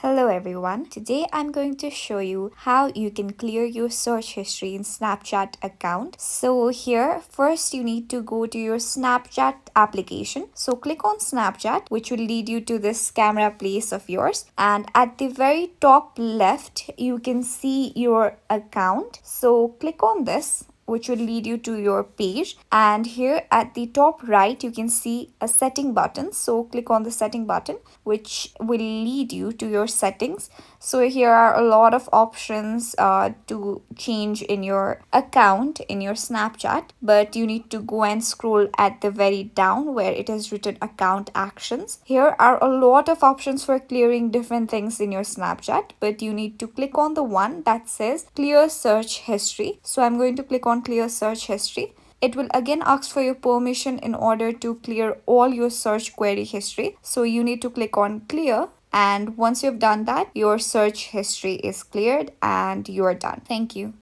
Hello everyone. Today I'm going to show you how you can clear your search history in Snapchat account. So here first you need to go to your Snapchat application. So click on Snapchat, which will lead you to this camera place of yours, and at the very top left you can see your account. So click on this, which will lead you to your page, and here at the top right you can see a setting button. So click on the setting button, which will lead you to your settings. So here are a lot of options to change in your account in your Snapchat, but you need to go and scroll at the very down where it is written account actions. Here are a lot of options for clearing different things in your Snapchat, but you need to click on the one that says clear search history. So I'm going to click on clear search history. It will again ask for your permission in order to clear all your search query history. So you need to click on clear, and once you've done that, your search history is cleared and you're done. Thank you.